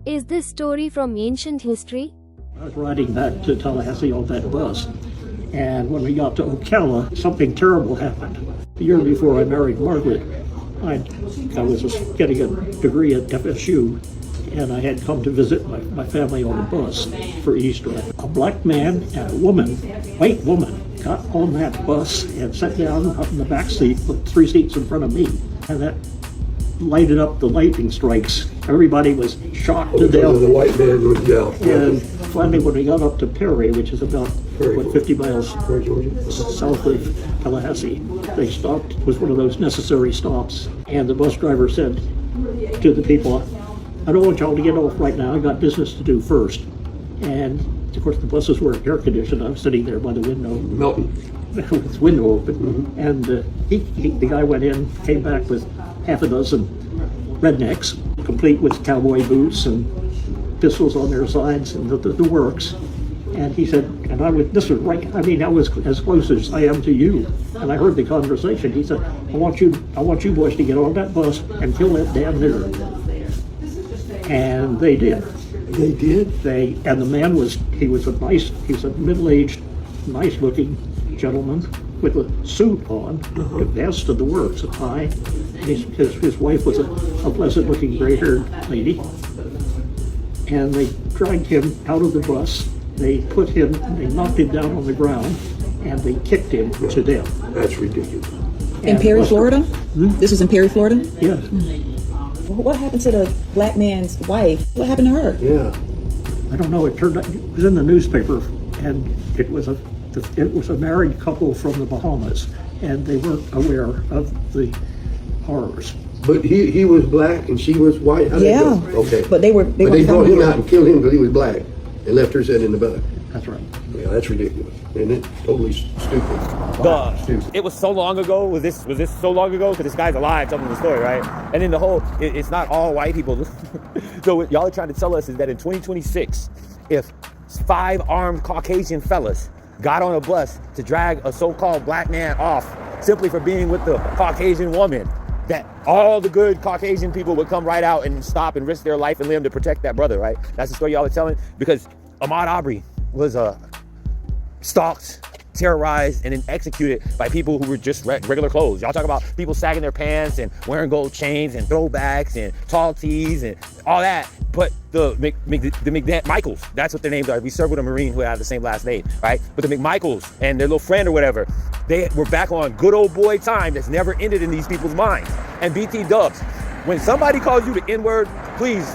Is this story from ancient history? I was riding back to Tallahassee on that bus, and when we got to Ocala, something terrible happened. The year before I married Margaret, I was just getting a degree at FSU, and I had come to visit my family on the bus for Easter. A black man and a woman, white woman, got on that bus and sat down up in the back seat with 3 seats in front of me, and that lighted up the lightning strikes. Everybody was shocked to death. The white man was, yeah. And finally, when we got up to Perry, which is about 50 miles south of Tallahassee, they stopped. It was one of those necessary stops. And the bus driver said to the people, I don't want y'all to get off right now. I got business to do first. And of course, the buses were air conditioned. I was sitting there by the window. Melton. With the window open. And the guy went in, came back with half a dozen rednecks, complete with cowboy boots and pistols on their sides and the works. And he said, and this was right, I mean, I was as close as I am to you. And I heard the conversation. He said, I want you boys to get on that bus and kill that damn nigger. And they did. They did? And the man was a middle-aged, nice-looking gentleman with a suit on, a vest of the works, a tie. His wife was a pleasant-looking, gray-haired lady. And they dragged him out of the bus. They knocked him down on the ground, and they kicked him to death. That's ridiculous. In Perry, Florida? This was in Perry, Florida? Yes. What happened to the black man's wife? What happened to her? Yeah. I don't know. It was in the newspaper, and it was a married couple from the Bahamas, and they weren't aware of the horrors. But he was black and she was white? How did it go? Okay. But they brought him out and killed him because he was black and left her sitting in the back. That's right. Yeah, that's ridiculous. Isn't it? Totally stupid. Stupid. It was so long ago. Was this so long ago? Because this guy's alive telling the story, right? And then it's not all white people. So what y'all are trying to tell us is that in 2026, if 5 armed Caucasian fellas got on a bus to drag a so-called black man off simply for being with the Caucasian woman, that all the good Caucasian people would come right out and stop and risk their life and limb to protect that brother, right? That's the story y'all are telling, because Ahmaud Arbery was stalked, terrorized, and then executed by people who were just regular clothes. Y'all talk about people sagging their pants and wearing gold chains and throwbacks and tall tees and all that. But the McMichaels, that's what their names are. We served with a Marine who had the same last name, right? But the McMichaels and their little friend or whatever, they were back on good old boy time that's never ended in these people's minds. And BT Dubs, when somebody calls you the N-word, please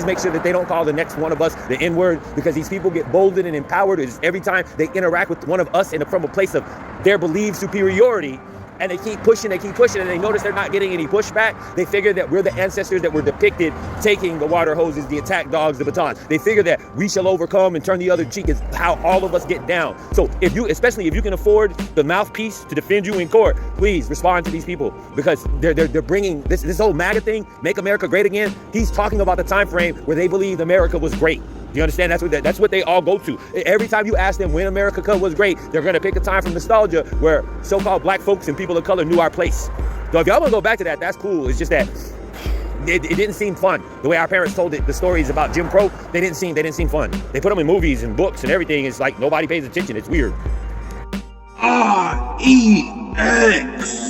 make sure that they don't call the next one of us the N-word, because these people get boldened and empowered every time they interact with one of us from a place of their believed superiority. And they keep pushing, and they notice they're not getting any pushback. They figure that we're the ancestors that were depicted taking the water hoses, the attack dogs, the batons. They figure that we shall overcome and turn the other cheek is how all of us get down. So especially if you can afford the mouthpiece to defend you in court, please respond to these people, because they're bringing this whole MAGA thing, Make America Great Again. He's talking about the time frame where they believed America was great. Do you understand? That's what they all go to. Every time you ask them when America was great, they're going to pick a time from nostalgia where so-called black folks and people of color knew our place. So if y'all want to go back to that, that's cool. It's just that it didn't seem fun. The way our parents told the stories about Jim Crow, they didn't seem fun. They put them in movies and books and everything. It's like nobody pays attention. It's weird. REX.